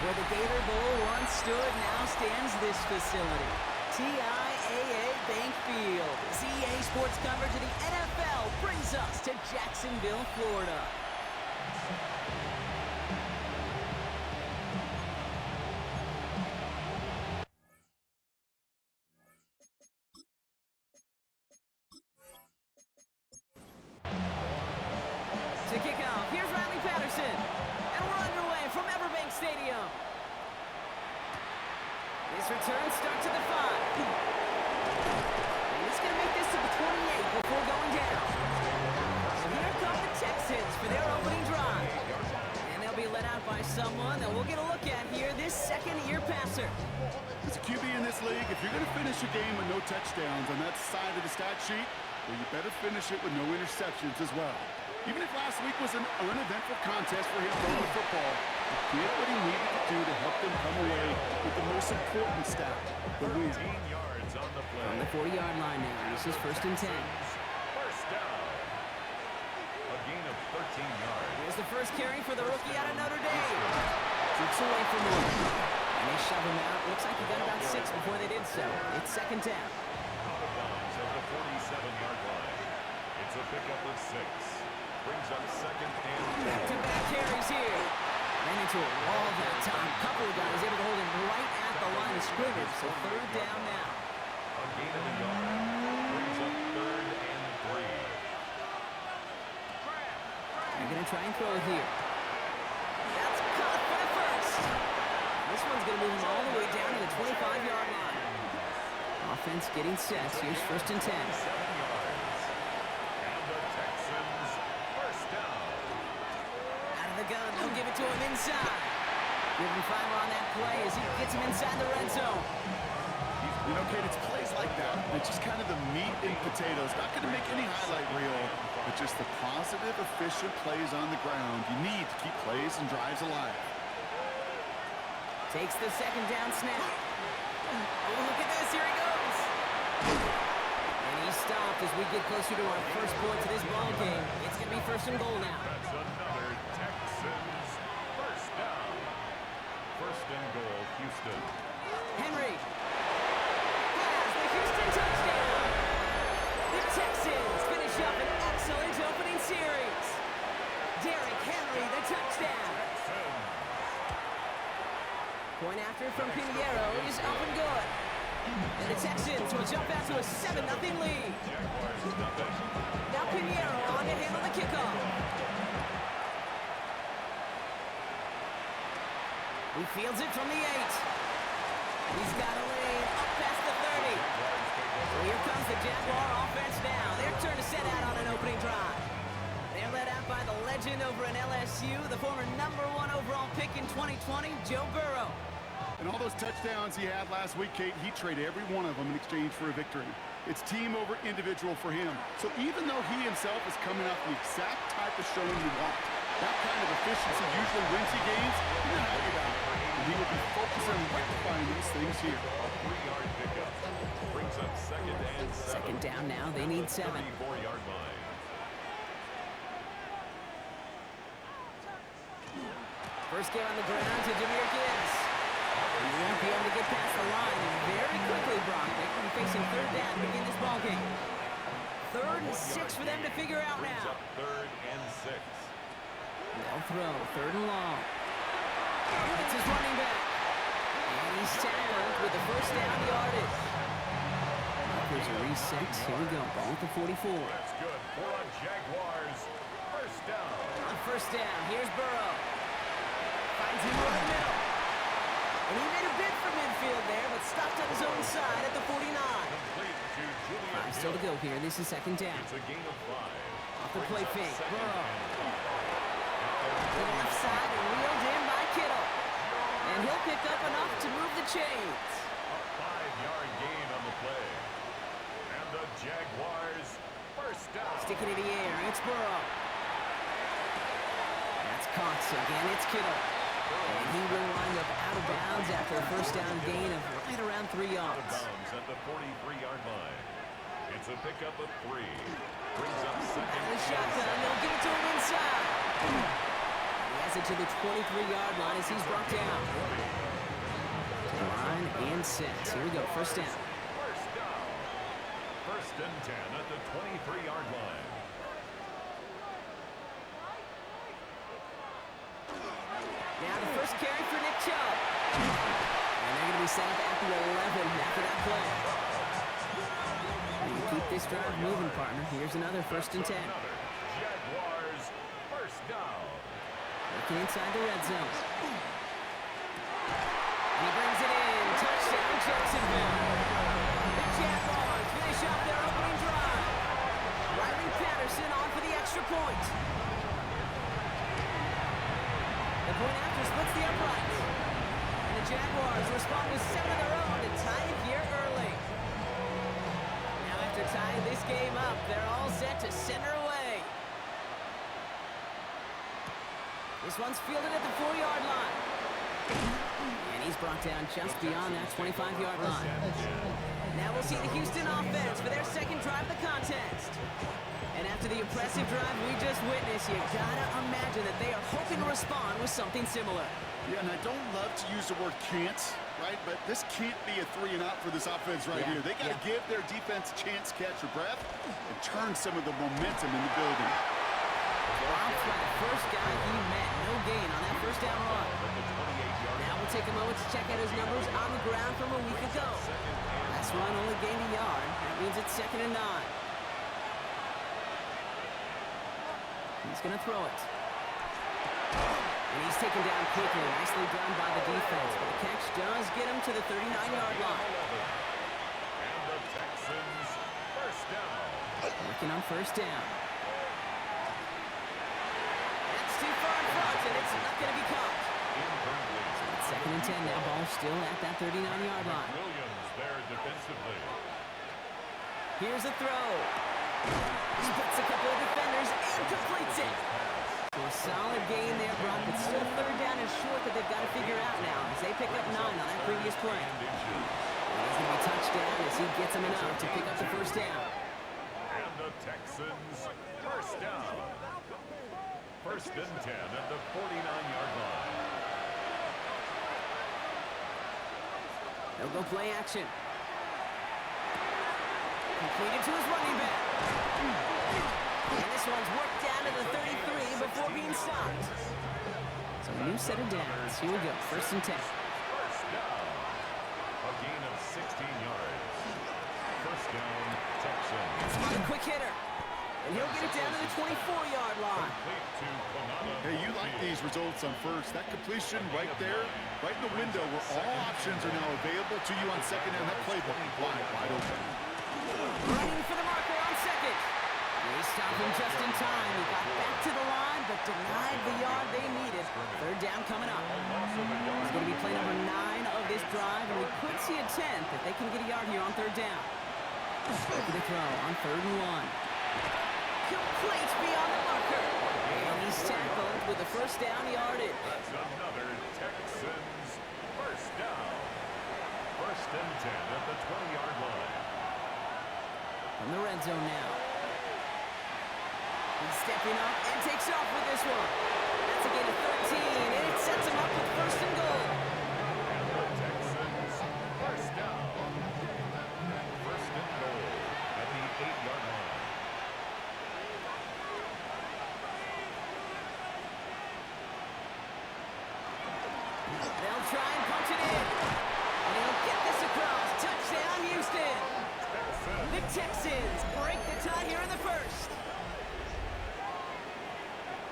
Where the Gator Bowl once stood, now stands this facility. TIAA Bank Field. ZA Sports coverage of the NFL brings us to Jacksonville, Florida. To kick off, here's Riley Patterson. And we're underway from Everbank Stadium. This return starts at the 5. And he's going to make this to the 28 before going down. So here come the Texans for their opening drive. And they'll be led out by someone that we'll get a look at here, this second-year passer. As a QB in this league, if you're going to finish a game with no touchdowns on that side of the stat sheet, well, you better finish it with no interceptions as well. Even if last week was an uneventful contest for him throwing the football, he did what he needed to do to help them come away with the most important stat, the win. 13 yards on the play. On the 40-yard line now. This is 1st and 10. First down. A gain of 13 yards. Here's the first carry for the rookie out of Notre Dame. Keeps away from one. And they shove him out. Looks like he got about 6 before they did so. It's 2nd down. Out of bounds at the 47-yard line. It's a pickup of 6. Brings up 2nd and 10. Back-to-back carries here. Ran into a wall that time. Couple of guys able to hold him right at the line of scrimmage. So 3rd down now. A gain of a yard. Brings up 3rd and 3. They're going to try and throw it here. That's caught for the first. This one's going to move him all the way down to the 25-yard line. Offense getting set. Here's 1st and 10. 7 yards. And the Texans first down. Out of the gun, they'll give it to him inside. Giving 5 on that play as he gets him inside the red zone. You know, Kate, it's plays like that. It's just kind of the meat and potatoes. Not going to make any highlight reel, but just the positive, efficient plays on the ground. You need to keep plays and drives alive. Takes the 2nd down snap. Oh, look at this. Here he goes. And he's stopped as we get closer to our first point to this ball game. It's going to be 1st and goal now. That's another Texans first down. 1st and goal, Houston. Henry has the Houston touchdown. The Texans finish up an excellent opening series. Derrick Henry, the touchdown. Point after from Pinheiro is up and good. And the Texans will jump out to a 7-0 lead. Now Pinheiro on to handle the kickoff. He fields it from the 8. He's got a lane up past the 30. So here comes the Jaguar offense now. Their turn to set out on an opening drive. They're led out by the legend over in LSU, the former #1 overall pick in 2020, Joe Burrow. And all those touchdowns he had last week, Kate, he traded every one of them in exchange for a victory. It's team over individual for him. So even though he himself is coming off the exact type of showing you want, that kind of efficiency usually wins you games, you're not happy about it. And he will be focused on rectifying these things here. A 3-yard pickup. Brings up 2nd and 7. 2nd down now. They need 7. 34-yard line. First carry on the ground to Jahmyr Gibbs. He won't be able to get past the line. And very quickly, Brock, they could be facing 3rd down to begin this ball game. 3rd and 6 for them to figure out Brings now. up 3rd and 6. They'll throw 3rd and long. It's his running back. And he's tackled with the 1st down yardage. There's a reset. Here we go. Ball at the 44. That's good for a Jaguars first down. On 1st down, here's Burrow. Finds him right in the middle. And he made a bid for midfield there, but stopped on his own side at the 49. Complete to Julian 5 still to Hill. go here. This is 2nd down. It's a gain of 5. Off the Brings play up fake. 2nd Burrow. and To the left side and reeled in by Kittle. And he'll pick up enough to move the chains. a 5-yard gain on the play. And the Jaguars first down. Sticking in the air. It's Burrow. That's caught. So again, it's Kittle. And he will wind up out of bounds after a 1st down gain of right around 3 Out of yards. bounds at the 43-yard line. It's a pickup of 3. Brings up 2nd Out of the and shotgun. 7. They'll give it to him inside. He has it to the 23-yard line as he's brought down. To the line and set. Here we go, first down. First down. First and 10 at the 23-yard line. Now the first carry for Nick Chubb. And they're going to be set up at the 11 after that play. And you keep this drive moving, partner. Here's another first and 10. Jaguars first down. Looking inside the red zone. And he brings it in. Touchdown, Jacksonville. The Jaguars finish off their opening drive. Riley Patterson on for the extra point. The point after splits the uprights. And the Jaguars respond with 7 of their own to tie it here early. Now after tying this game up, they're all set to center away. This one's fielded at the 4-yard line. And he's brought down just beyond that 25-yard line. Now we'll see the Houston offense for their second drive of the contest. And after the impressive drive we just witnessed, you gotta imagine that they are hoping to respond with something similar. Yeah, and I don't love to use the word can't, right? But this can't be a 3-and-out for this offense right here. They got to give their defense a chance to catch their breath and turn some of the momentum in the building. Drops by the first guy he met. No gain on that first down run. Now we'll take a moment to check out his numbers on the ground from a week ago. Last run only gained a yard. That means it's 2nd and 9. He's going to throw it. And he's taken down quickly. Nicely done by the defense. But the catch does get him to the 39-yard line. And the Texans first down. Working on first down. That's too far in front, and it's not going to be caught. So it's 2nd and 10 now. Ball still at that 39-yard line. Williams there defensively. Here's a throw. Splits a couple of defenders and completes it. So a solid gain there, Brock, but still 3rd down and short that they've got to figure out now as they pick up 9 on that previous play. And he's going to be touchdown as he gets them enough to pick up the first down. And the Texans first down. First and 10 at the 49-yard line. They'll go play action. Completed to his running back. And this one's worked down to the 33 before being stopped. So a new set of downs. Here we go, first and 10. First down. A gain of 16 yards. First down, Texans. That's not a quick hitter. And he'll get it down to the 24-yard line. Complete to Konata. Hey, you like these results on first. That completion right there, right in the window where all options are now available to you on second down. That playbook wide open. Running for the marker on second. They stopped him just in time. He got back to the line, but denied the yard they needed. 3rd down coming up. It's going to be play number 9 of this drive, and we could see a 10th if they can get a yard here on 3rd down. Look at the throw on 3rd and 1. Complete beyond the marker. And he's tackled with the first down yardage. That's another Texans first down. First and 10 at the 20-yard line. From the red zone now. He's stepping up and takes off with this one. That's a gain of 13, and it sets him up with 1st and goal. And the Texans first down. First and goal at the 8-yard line. They'll try and punch it in. And he'll get this across. Touchdown, Houston. The Texans break the tie here in the first.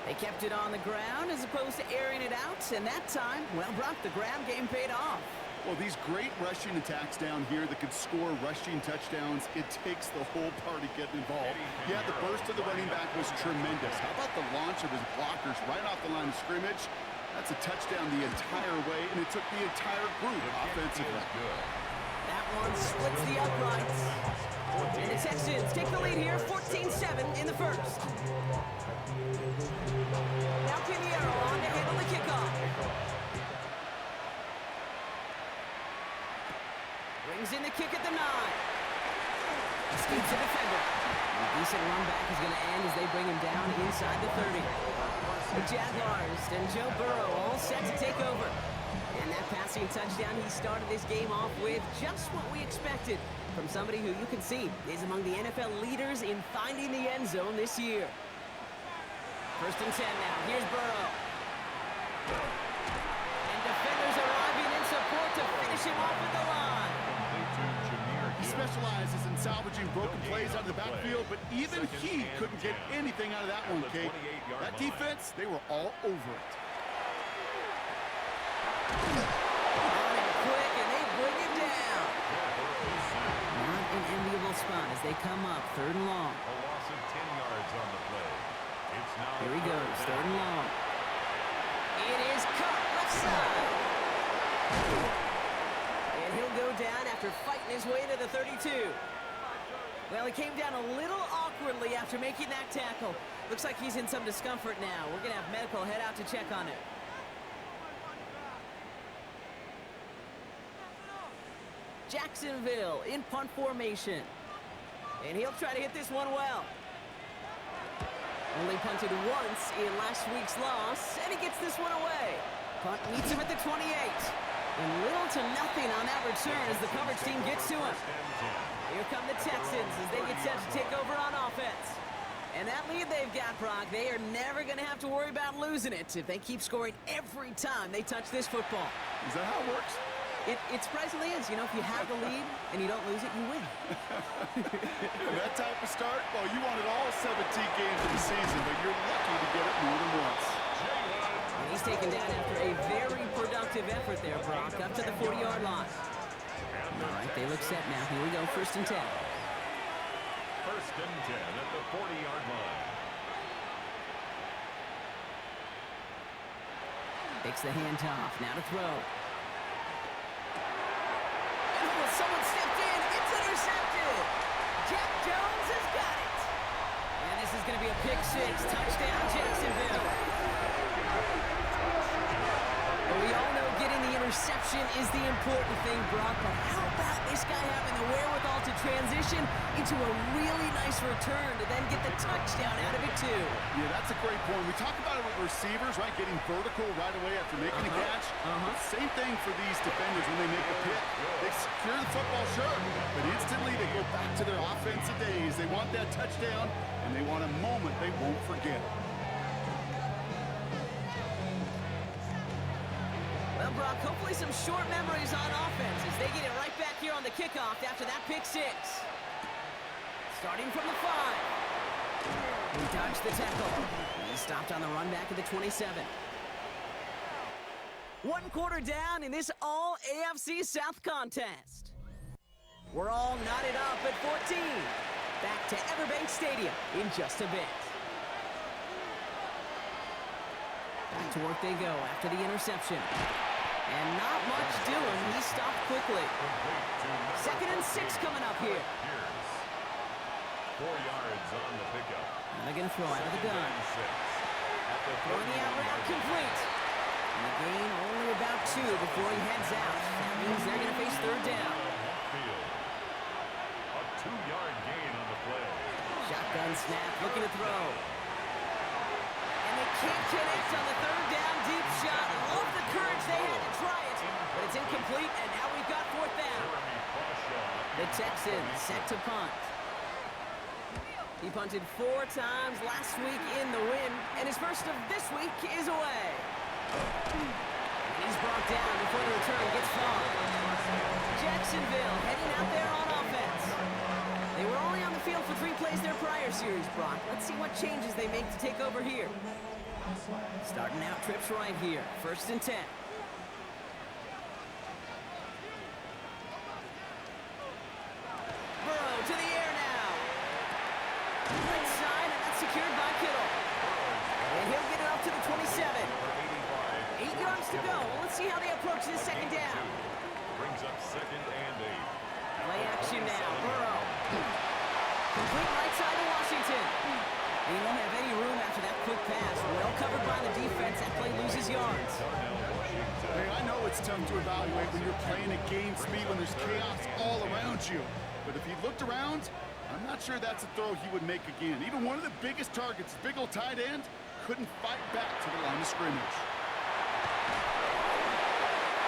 They kept it on the ground as opposed to airing it out. And that time, well, Brock, the ground game paid off. Well, these great rushing attacks down here that can score rushing touchdowns, it takes the whole party getting involved. Yeah, the burst of the running back was tremendous. How about the launch of his blockers right off the line of scrimmage? That's a touchdown the entire way, and it took the entire group offensively. That one splits the uprights. And the Texans take the lead here, 14-7 in the first. Now Pinheiro on to handle the kickoff. Brings in the kick at the 9. Escapes a defender. And a decent run back is going to end as they bring him down inside the 30. The Jaguars and Joe Burrow all set to take over. And that passing touchdown he started this game off with just what we expected from somebody who you can see is among the NFL leaders in finding the end zone this year. 1st and 10 now. Here's Burrow. And defenders arriving in support to finish him off at the line. He specializes in salvaging broken plays out of the backfield, but even he couldn't get anything out of that one, Kate. That defense, they were all over it. On and quick, and they bring it down. Not an enviable spot as they come up 3rd and long. A loss of 10 yards on the play. It's now Here he goes, 3rd and long. It is cut left side. And he'll go down after fighting his way to the 32. Well, he came down a little awkwardly after making that tackle. Looks like he's in some discomfort now. We're going to have medical head out to check on him. Jacksonville in punt formation. And he'll try to hit this one well. Only punted once in last week's loss, and he gets this one away. Punt meets him at the 28. And little to nothing on that return as the coverage team gets to him. Here come the Texans as they get set to take over on offense. And that lead they've got, Brock, they are never going to have to worry about losing it if they keep scoring every time they touch this football. Is that how it works? It surprisingly is. You know, if you have the lead and you don't lose it, you win. That type of start, well, you wanted all 17 games of the season, but you're lucky to get it more than once. And he's taken down after a very productive effort there, Brock, up to the 40-yard line. All right, they look set now. Here we go, 1st and 10. 1st and 10 at the 40-yard line. Takes the handoff, now to throw. Someone stepped in. It's intercepted. Jack Jones has got it. And this is going to be a pick 6. Touchdown, Jacksonville. Well, we all know getting the interception is the important thing, Brock. But how about this guy having the wherewithal to transition into a really nice return to then get the touchdown out of it, too? Yeah, that's a great point. We talk about it with receivers, right? Getting vertical right away after making a catch. Same thing for these defenders when they make a pick. They secure the football, sure, but instantly they go back to their offensive days. They want that touchdown, and they want a moment they won't forget. Well, Brock, hopefully some short memories on offense as they get it right back here on the kickoff after that pick 6. Starting from the 5. He dodged the tackle. He stopped on the run back at the 27. 1 quarter down in this all-AFC South contest. We're all knotted up at 14. Back to Everbank Stadium in just a bit. Back to work they go after the interception. And not much doing. He stopped quickly. 2nd and 6 coming up here. 4 yards on the pickup. And they're going to throw out of the gun. Throwing the out route complete. And the gain only about 2 before he heads out. That means they're going to face 3rd down. A 2-yard gain on the play. Shotgun snap, looking to throw. And they can't connect on the 3rd down deep shot. Love the courage they had to try it. But it's incomplete, and now we've got 4th down. The Texans set to punt. He punted 4 times last week in the win, and his first of this week is away. And he's brought down before the return gets far. Jacksonville heading out there on offense. They were only on the field for 3 plays their prior series, Brock. Let's see what changes they make to take over here. Starting out trips right here. 1st and 10. Burrow to the air now. Right side, and that's secured by Kittle. And he'll get it up to the 27. 8 yards to go. Well, let's see how they approach this 2nd down. Brings up 2nd and 8. Play action now. Burrow. Complete right side to Washington. And he won't have any room after that quick pass. Well covered by the defense. That play loses yards. Hey, I know it's tough to evaluate when you're playing at game speed when there's chaos all around you. But if he looked around, I'm not sure that's a throw he would make again. Even one of the biggest targets, big old tight end, couldn't fight back to the line of scrimmage.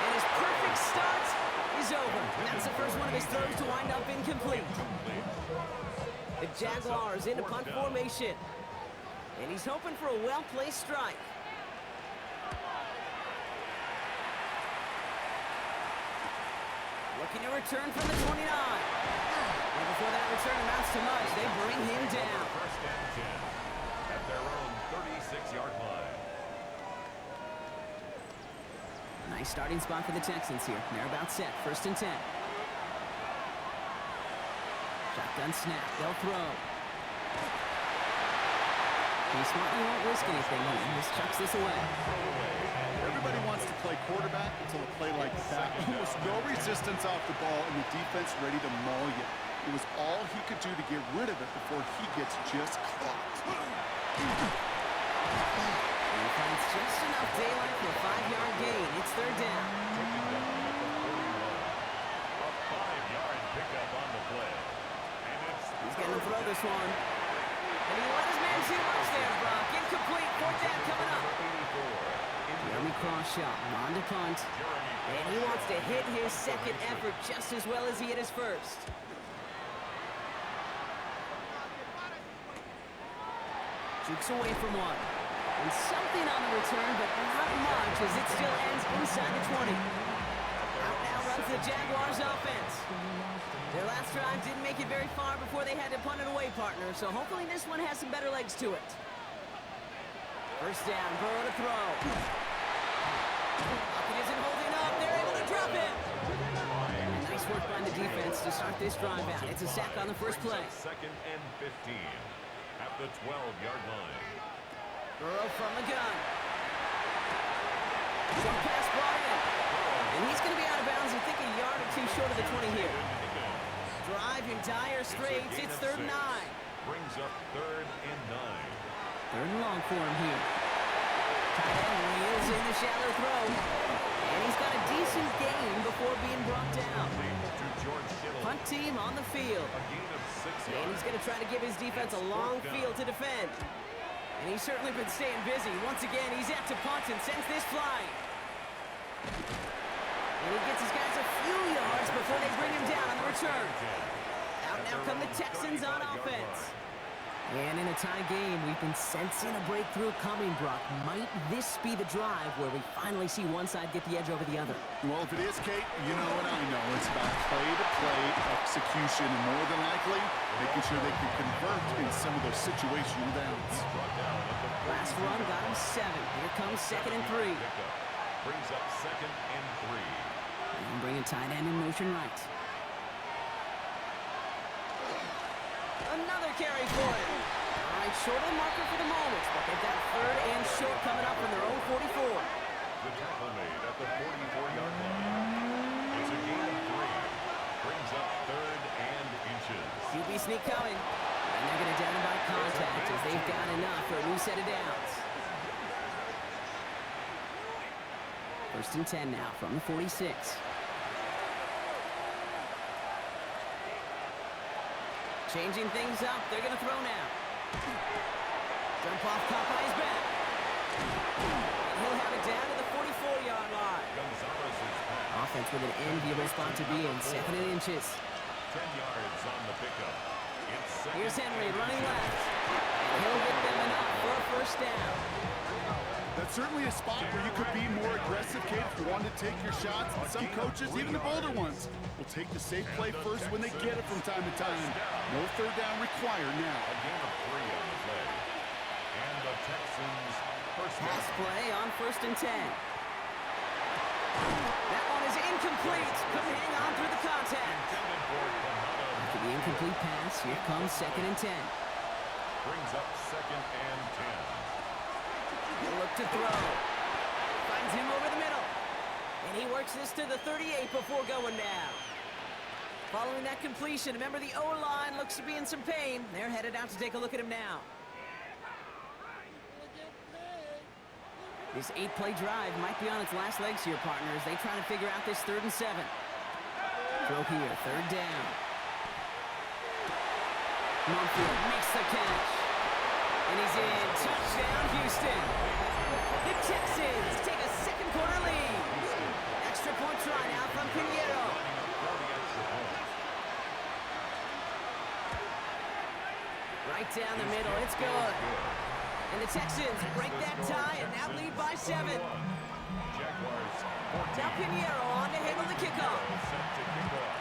And his perfect start is over. That's the first one of his throws to wind up incomplete. The Jaguars into punt formation. And he's hoping for a well-placed strike. Looking to return from the 29. And before that return amounts to much, they bring him down. First and 10 at their own 36-yard line. Nice starting spot for the Texans here. They're about set. First and 10. Shotgun snap. They'll throw. He smartly won't risk anything. He just chucks this away. Everybody wants to play quarterback until a play like that. Almost no resistance off the ball and the defense ready to maul you. It was all he could do to get rid of it before he gets just clocked. And he finds just enough daylight for a 5-yard gain. It's third down. Taking down at the 41. A 5-yard pickup on the play. And it's He's going to throw this one. And he let his man too much there, Brock. Incomplete. Fourth down coming up. 84. Jeremy Cross shot. On to punt. And he wants to hit his second effort just as well as he hit his first. Jukes away from one. And something on the return, but not much as it still ends inside the 20. Out now runs the Jaguars offense. Their last drive didn't make it very far before they had to punt it away, partner, so hopefully this one has some better legs to it. First down, Burrow to throw. Lockett isn't holding up. They're able to drop it. And nice work by the defense to start this drive out. It's a sack on the first play. Second and 15 at the 12-yard line. Burrow from the gun. Short pass brought in. And he's going to be out of bounds, I think, a yard or two short of the 20 here. Drive in dire straits. It's third and 9. Brings up third and 9. Third and long for him here. Tight end wheels in the shallow throw. And he's got a decent gain before being brought down. To George Kittle. Punt team on the field. A gain of 6 And he's yards. going to try to give his defense a long field to defend. And he's certainly been staying busy. Once again, he's at to punt and sends this flying. And he gets his guys a few yards before they bring him down on the return. Out now come the Texans on offense. And in a tie game, we've been sensing a breakthrough coming, Brock. Might this be the drive where we finally see one side get the edge over the other? Well, if it is, Kate, you know what I know. It's about play-to-play execution, and more than likely, making sure they can convert in some of those situational downs. Brought down at the Last run got him 7. Here comes second and 3. pickup. Brings up second and 3. And bringing tight end in motion right. Another carry for him. All right, short of the marker for the moment, but they've got third and short coming up from their own 44. The tackle made at the 44-yard line. It's a gain of 3. Brings up third and inches. QB sneak coming. And they're going to down him by contact as they've got enough for a new set of downs. First and 10 now from the 46. Changing things up. They're going to throw now. Jump off, caught by his back. And he'll have it down to the 44-yard line. Gonzalez's pass. Offense with an enviable spot to be in. Second and inches. 10 yards on the pickup. It's second. Here's Henry running left. And he'll get them enough for a first down. That's certainly a spot where you could be more aggressive, Kate, if you want to take your shots. And some coaches, even the bolder ones, will take the safe play first when they get it from time to time. No third down required now. A gain of 3 on the play. And the Texans first Pass down. play on first and 10. That one is incomplete. Couldn't hang on through the contact. Intended for Canado. After the incomplete pass, here comes second and 10. Brings up second and 10. He'll look to throw. Finds him over the middle. And he works this to the 38 before going down. Following that completion, remember the O-line looks to be in some pain. They're headed out to take a look at him now. This 8-play drive might be on its last legs here, partners. They try to figure out this 3rd and 7. Throw here, third down. Mumfield makes the catch. And he's in. Touchdown, Houston. break that tie and now lead by 7. Jaguars 14. Now Pinheiro on to handle the kickoff. Set to kick off.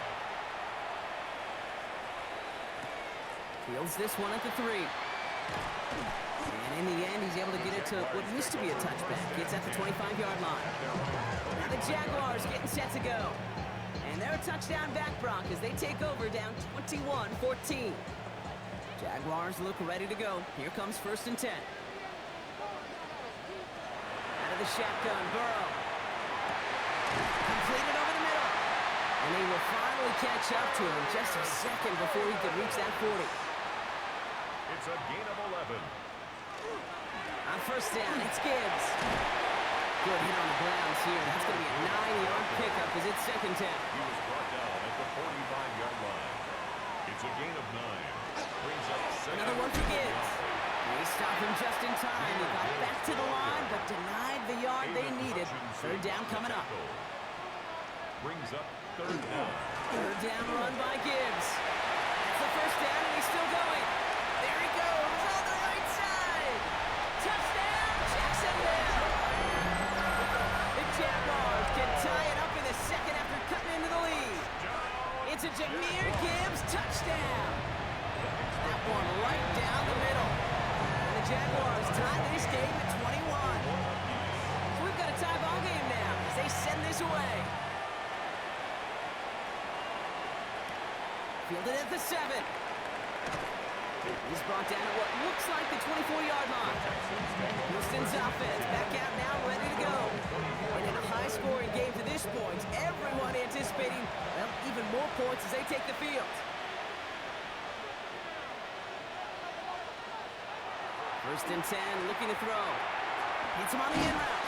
Fields this one at the 3. And in the end, he's able to get it to what used to be a touchback. Gets at the 25-yard line. Now the Jaguars getting set to go. And they're a touchdown back, Brock, as they take over down 21-14. Jaguars look ready to go. Here comes 1st and 10. Out of the shotgun, Burrow. Completed over the middle. And they will finally catch up to him just a second before he could reach that 40. It's a gain of 11. On 1st down, it's Gibbs. Good hit on the grounds here. That's going to be a 9-yard pickup as it's 2nd down. He was brought down at the 45-yard line. It's a gain of 9. Brings up 2nd. Another one for Gibbs. They stopped him just in time. He got back to the line, but denied the yard they needed. 3rd down coming up. Brings up 3rd down. 3rd down run by Gibbs. That's the 1st down, and he's still going. There he goes on the right side. Touchdown, Jacksonville. The Jaguars can tie it up in the 2nd after cutting into the lead. It's a Jahmyr Gibbs touchdown. That one right down the middle. And the Jaguars tie this game at 21. So we've got a tie ball game now as they send this away. Fielded at the 7. He's brought down at what looks like the 24-yard line. Houston's offense back out now, ready to go. And in a high-scoring game to this point, everyone anticipating, well, even more points as they take the field. 1st and 10, looking to throw. Hits him on the in route.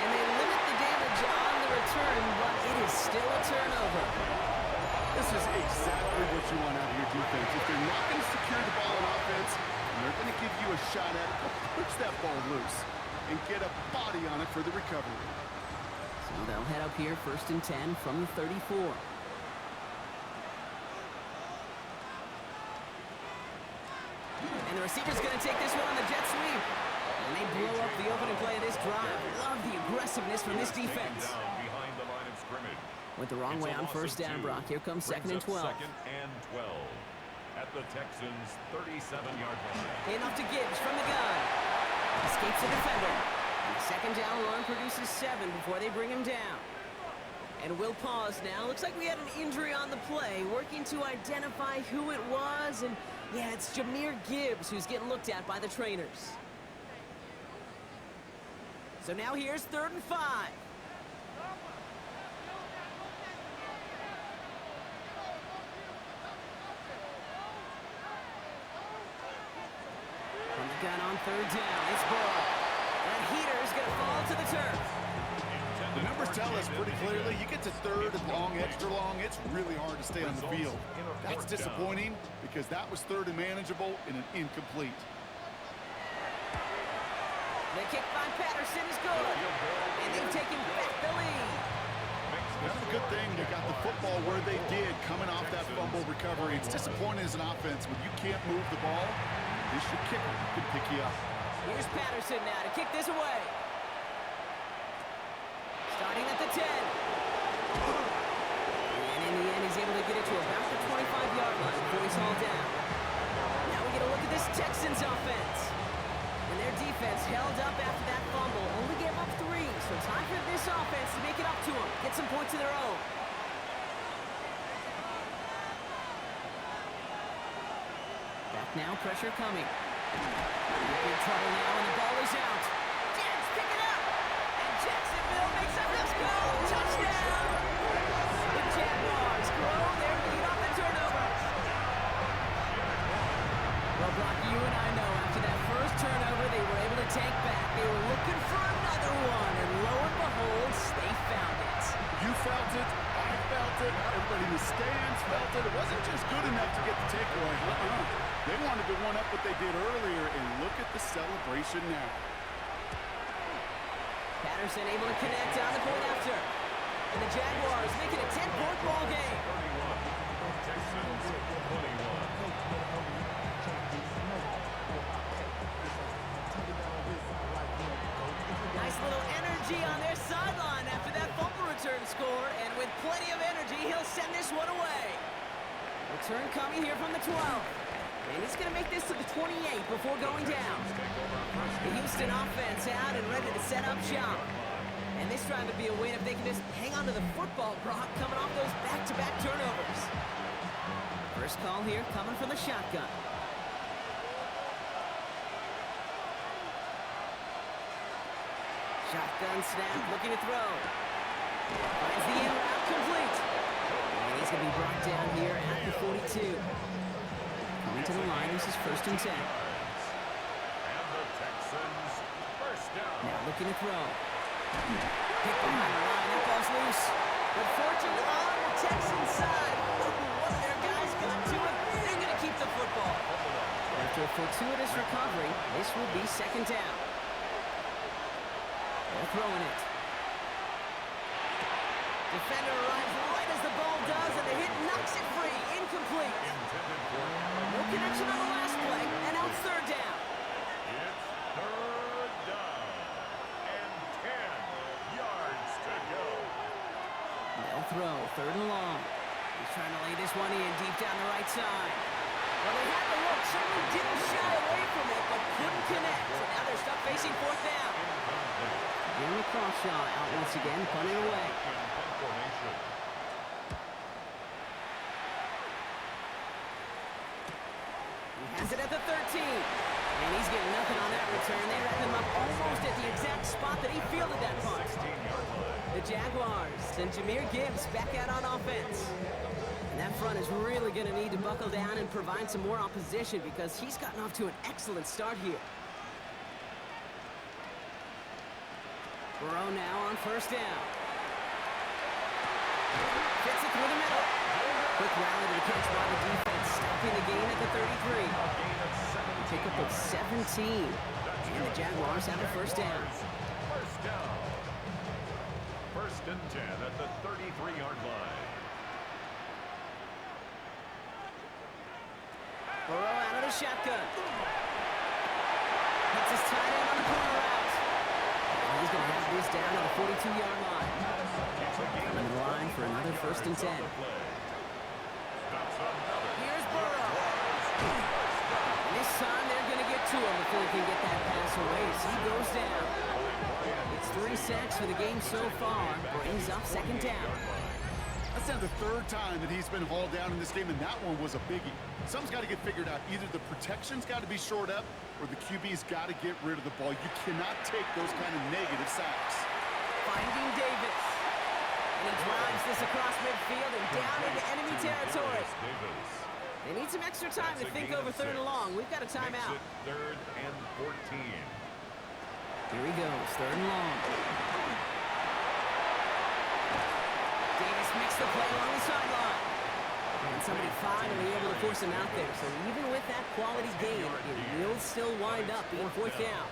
And they limit the damage on the return, but it is still a turnover. This is exactly what you want out of your defense. If they're not going to secure the ball on offense, and they're going to give you a shot at it, push that ball loose and get a body on it for the recovery. So they'll head up here, 1st and 10 from the 34. And the receiver's going to take this one on the jet sweep. And they blow up the opening play of this drive. Love the aggressiveness from this defense. Behind the line of scrimmage. Went the wrong way on 1st down, Brock. Here comes 2nd and 12. 2nd and 12 at the Texans' 37-yard line. In off to Gibbs from the gun. Escapes the defender. And the 2nd down run produces 7 before they bring him down. And we'll pause now. Looks like we had an injury on the play. Working to identify who it was. And yeah, it's Jahmyr Gibbs who's getting looked at by the trainers. So now here's 3rd and 5. From the gun on 3rd down, it's Burrow. That heater is going to fall to the turf. The numbers tell us pretty clearly, you get to 3rd and long, extra long, it's really hard to stay on the field. That's disappointing because that was 3rd and manageable and an incomplete. The kick by Patterson is good. And they've taken back the lead. That's a good thing they got the football where they did coming off that fumble recovery. It's disappointing as an offense when you can't move the ball. At least your kicker can pick you up. Here's Patterson now to kick this away. Starting at the 10. And in the end, he's able to get it to about the 25-yard line before he's hauled down. Now we get a look at this Texans offense. And their defense held up after that fumble. Only gave up 3. So time for this offense to make it up to them. Get some points of their own. Back now, pressure coming. Big trouble now, and the ball is out. Jets pick it up. And Jacksonville makes a let's go. Touchdown. The Jaguars grow their lead off the turnover. Well, Brock, you and I know after that first turnover, they were able to take back. They were looking for another one, and lo and behold, they found it. You felt it, I felt it, everybody in the stands felt it. It wasn't just good enough to get the takeaway. They wanted to one up what they did earlier, and look at the celebration now. Patterson able to connect on the point after. And the Jaguars make it a 10-point ball game. 31. Texans 21. Nice little energy on their sideline after that fumble return score, and with plenty of energy, he'll send this one away. Return coming here from the 12. And he's going to make this to the 28 before going down. The Houston offense out and ready to set up shop. And this drive would be a win if they can just hang on to the football, Brock, coming off those back-to-back turnovers. First call here coming from the shotgun. Shotgun snap, looking to throw. Finds the in route complete. And he's going to be brought down here at the 42. Coming to the line, this is 1st and 10. And the Texans first down. Now looking to throw. Hit behind the line, that ball's loose. But fortune on the Texans side. One of their guys got to it. They're going to keep the football. After a fortuitous recovery, this will be 2nd down. They're throwing it. Defender arrives right as the ball does, and the hit knocks it free. Incomplete. No connection on the last play, and now it's 3rd down. It's 3rd down and 10 yards to go. They'll throw, 3rd and long. He's trying to lay this one in deep down the right side. Well, they had the look, certainly didn't shy away from it, but couldn't connect. And now they're stuck facing 4th down. Giving the cross shot out once again, punting away. He has it at the 13. And he's getting nothing on that return. They wrap him up almost at the exact spot that he fielded that punt. The Jaguars send Jahmyr Gibbs back out on offense. And that front is really going to need to buckle down and provide some more opposition because he's gotten off to an excellent start here. Burrow now on 1st down. Fits it through the middle. Quick rally to the catch by the defense, stopping the gain at the 33. Pick up of 17. And the Jaguars have a 1st down. First down. 1st and 10 at the 33-yard line. Burrow out of the shotgun. Hits his tight end on the corner route. And he's going to have this down at the 42-yard line. Coming to the line for another 1st and 10. Here's Burrow. And this time they're going to get to him before he can get that pass away. So he goes down. It's 3 sacks for the game so far. Brings up 2nd down. That's now the 3rd time that he's been hauled down in this game, and that one was a biggie. Something's got to get figured out. Either the protection's got to be shored up, or the QB's got to get rid of the ball. You cannot take those kind of negative sacks. Finding Davis. And he drives this across midfield and down into enemy territory. They need some extra time to think over 3rd and long. We've got a timeout. 3rd and 14. Here he goes, 3rd and long. Davis makes the play along the sideline. And somebody finally able to force him out there. So even with that quality gain, it will still wind up being 4th down.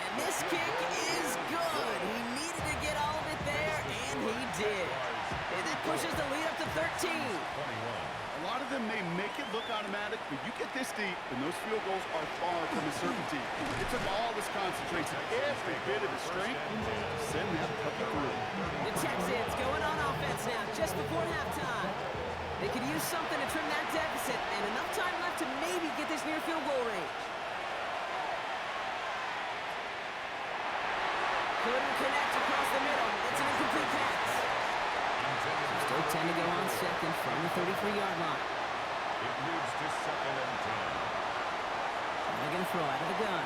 And this kick is good. He needed to get all of it there, and he did. And that pushes the lead up to 13. A lot of them may make it look automatic, but you get this deep, and those field goals are far from a certainty. It took all his concentration, every bit of his strength, to send that puppy through. The Texans going on offense now, just before halftime. They could use something to trim that deficit, and enough time left to maybe get this near field goal range. Couldn't connect across the middle. It's an incomplete pass. Still 10 to go on 2nd from the 33-yard line. It moves to 2nd and 10. They're going to throw out of the gun.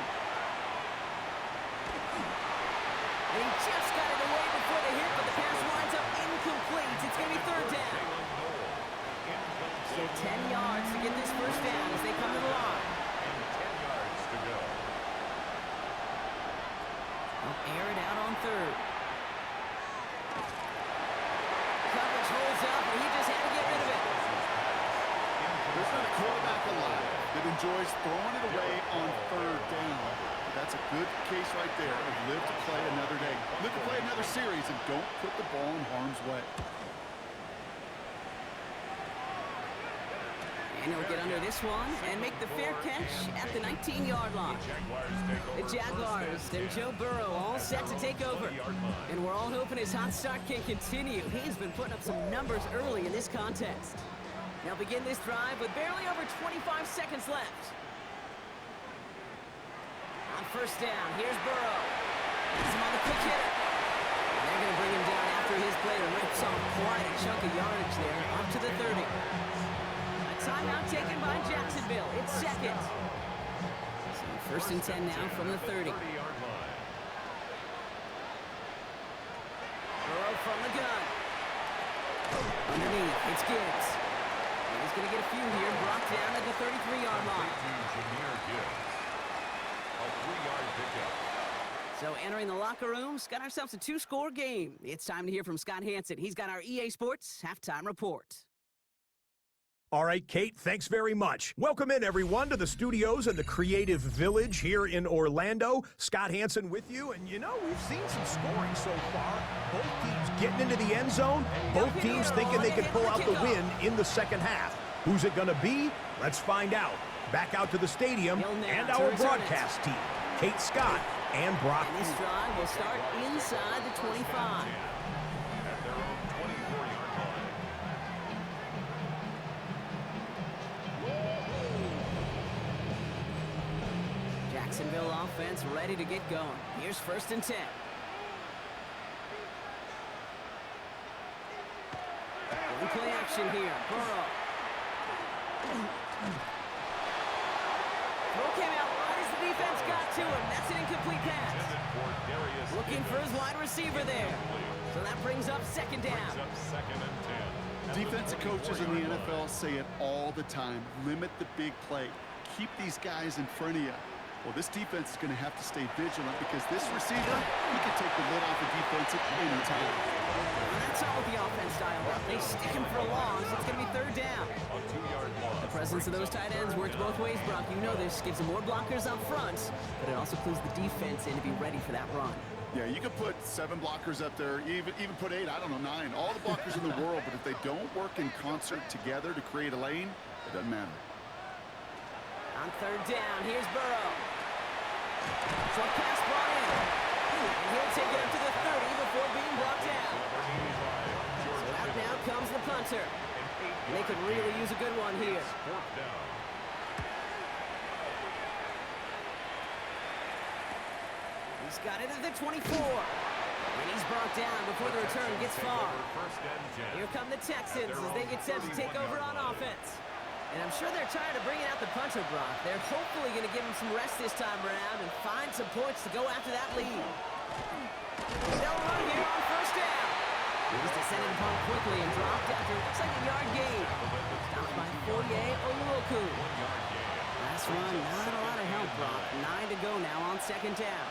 And he just got it away before the hit, but the pass winds up incomplete. It's going to be 3rd down. So 10 yards to get this 1st down as they come to the line. And 10 yards to go. They'll air it out on 3rd. Coverage holds up, and he just had to get rid of it. There's not a quarterback alive that enjoys throwing it away on 3rd down. That's a good case right there of live to play another day. Live to play another series, and don't put the ball in harm's way. And he'll get under this one and make the fair catch at the 19-yard line. The Jaguars and Joe Burrow all set to take over. And we're all hoping his hot start can continue. He's been putting up some numbers early in this contest. They'll begin this drive with barely over 25 seconds left. On first down, here's Burrow. He's on the quick hitter. And they're going to bring him down after his play to rips off quite a chunk of yardage there, up to the 30. A timeout taken by Jacksonville. It's second. So first and 10 now from the 30. Burrow from the gun. Underneath, it's Gibbs. And he's going to get a few here, brought down at the 33-yard line. A 3-yard pickup. So entering the locker room's got ourselves a 2-score game. It's time to hear from Scott Hansen. He's got our EA Sports halftime report. All right, Kate, thanks very much. Welcome in, everyone, to the studios in the Creative Village here in Orlando. Scott Hansen with you, and you know, we've seen some scoring so far. Both teams getting into the end zone, both teams thinking they could pull out the win in the second half. Who's it going to be? Let's find out. Back out to the stadium and our broadcast team, Kate Scott and Brock. And this drive will start inside the 25. At their own 24-yard line. Jacksonville offense ready to get going. Here's first and 10. One play action here. Burrow. Throw came out right as the defense got to him. That's an incomplete pass. Looking for his wide receiver there. So that brings up second down. Defensive coaches in the NFL say it all the time. Limit the big play. Keep these guys in front of you. Well, this defense is going to have to stay vigilant because this receiver, he can take the lid off the defense at any time. And that's all with the offense dialed up. They stick him for a loss. It's going to be third down. The presence of those tight ends works both ways, Brock. You know this. Gives them more blockers up front, but it also clues the defense in to be ready for that run. Yeah, you could put 7 blockers up there, even put 8, I don't know, 9. All the blockers in the world, but if they don't work in concert together to create a lane, it doesn't matter. On third down, here's Burrow. Short pass brought in. And he'll take it up to the 30 before being brought down. So out now comes the punter. And they could really use a good one here. He's got it at the 24. And he's brought down before the return gets far. Here come the Texans as they get set to take over on offense. And I'm sure they're tired of bringing out the punter, Brock. They're hopefully going to give him some rest this time around and find some points to go after that lead. They'll run here on first down. He's descended upon quickly and dropped after looks like a yard gain. Stopped by Wk11. Last run, not a lot of help, Brock. 9 to go now on second down.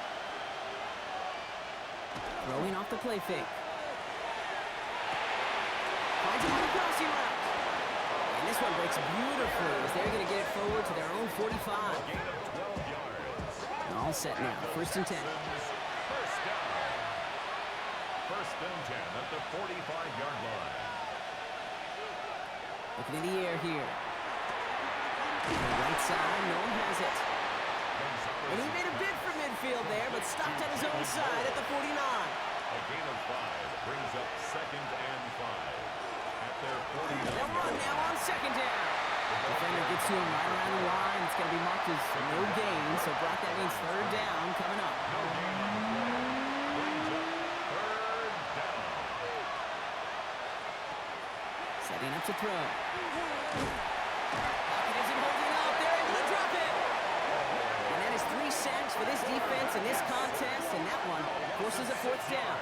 Throwing off the play fake. Finds him on the crossing route. And this one breaks beautifully as they're going to get it forward to their own 45. And all set now. First and 10. First and 10 at the 45-yard line. Looking in the air here. On the right side, no one has it. And he made a bid for midfield there, but stopped on his own side at the 49. A gain of 5 brings up second and 5. At their 40. They'll run now on second down. Defender gets to him right around the line. It's going to be marked as no gain, so Brock, that means third down coming up. No gain on the play. Brings up third down. Setting up to throw. Pocket isn't holding up. They're able to drop it. And that is 3 sacks for this defense in this contest, and that one forces a fourth down.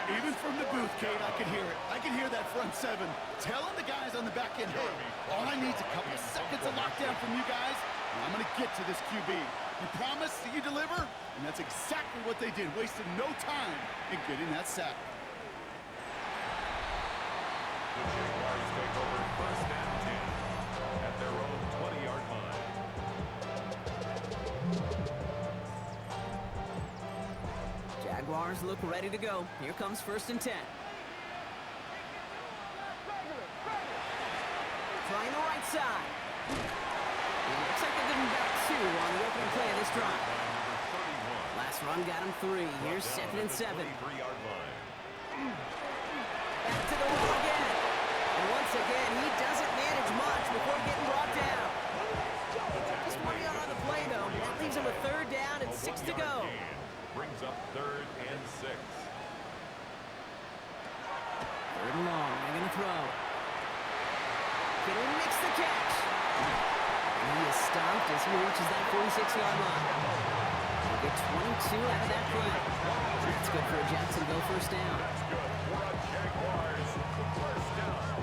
Even from the booth, Kate, I could hear it. I could hear that front 7 telling the guys on the back end, hey, all I need is a couple of seconds of lockdown from you guys, and I'm going to get to this QB. You promise that you deliver? And that's exactly what they did, wasted no time in getting that sack. The Jaguars take over first and 10 at their own 20-yard line. Jaguars look ready to go. Here comes first and 10. Trying the right side. Looks like they're giving about 2 on the opening play of this drive. Last run got him 3. Here's 2nd and 7. 33-yard line. Back to the wall again. And once again, he doesn't manage much before getting brought down. Just 1 yard on the play, though. That leaves him with 3rd down and 6 to go. Brings up 3rd and 6. 3rd and long. They're going to throw. Kittle makes the catch. And he is stopped as he reaches that 46-yard line. He'll get 22 out of that play. That's good for a Jacksonville 1st down. That's good for a Jaguars 1st down.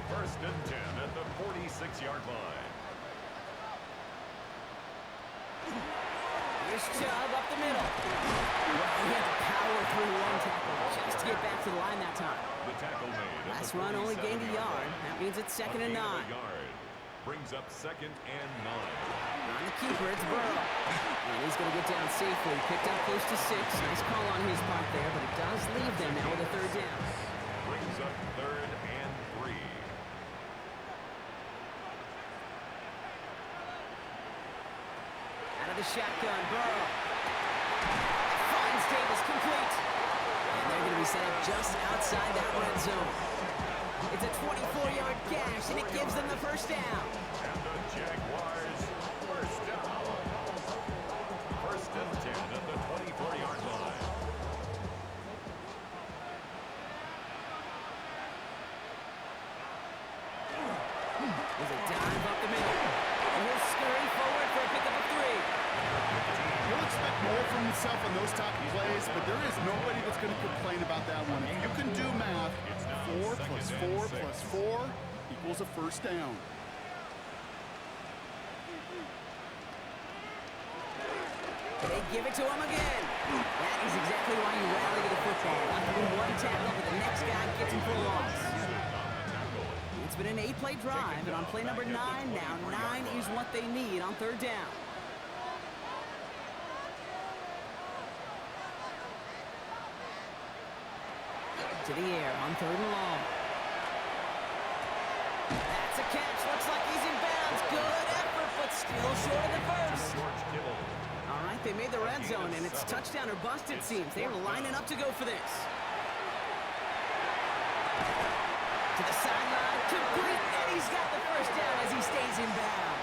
1st and 10 at the 46-yard line. Here's Chubb up the middle. Well, he had to power through 1 tackle just to get back to the line that time. The tackle made. Last run only gained a yard. That means it's 2nd and 9. Brings up 2nd and 9. On the keeper, it's Burrow. And he's going to get down safely. Picked up close to 6. Nice call on his part there, but it does leave them now with a 3rd down. Brings up 3rd and 3. Out of the shotgun, Burrow. Finds Davis complete. And they're going to be set up just outside that red zone. It's a 24-yard gash, and it gives them the 1st down. And the Jaguars 1st down. 1st and 10 at the 24-yard line. There's a dive up the middle. And he'll scurry forward for a pickup of 3. He'll expect more from himself on those top plays, but there is nobody that's going to complain about that one. If you can do math, 4 plus 4 plus 4 equals a 1st down. They give it to him again. That is exactly why you rally to the football. After 1 tackle, but the next guy gets him for a loss. It's been an 8-play drive, and on play number 9, now 9 is what they need on 3rd down. To the air on 3rd and long. That's a catch. Looks like he's in bounds. Good effort, but still short of the 1st. All right, they made the red zone, and it's touchdown or bust, it seems. They are lining up to go for this. To the sideline, complete, and he's got the 1st down as he stays in bounds.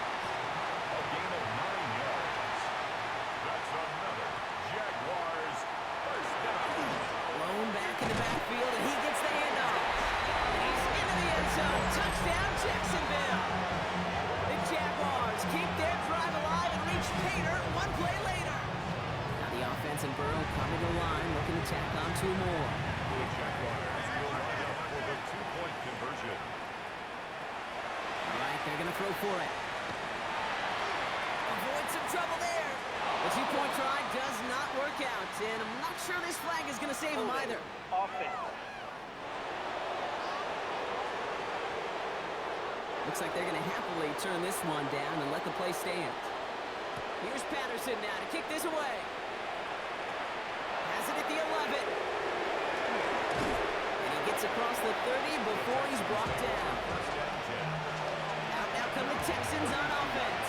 A gain of 9 yards. That's another Jaguars 1st down. Blown back in the backfield, and he gets the handoff. And he's into the end zone. Touchdown, Jacksonville. The Jaguars keep their drive alive and reach Pater 1 play later. Now the offense and Burrow coming to the line, looking to tack on 2 more. The Jaguars will line up for the 2-point conversion. All right, they're going to throw for it. Avoid some trouble there. The 2-point try does not work out, and I'm not sure this flag is going to save him either. Looks like they're going to happily turn this one down and let the play stand. Here's Patterson now to kick this away. Has it at the 11. And he gets across the 30 before he's brought down. Out now come the Texans on offense.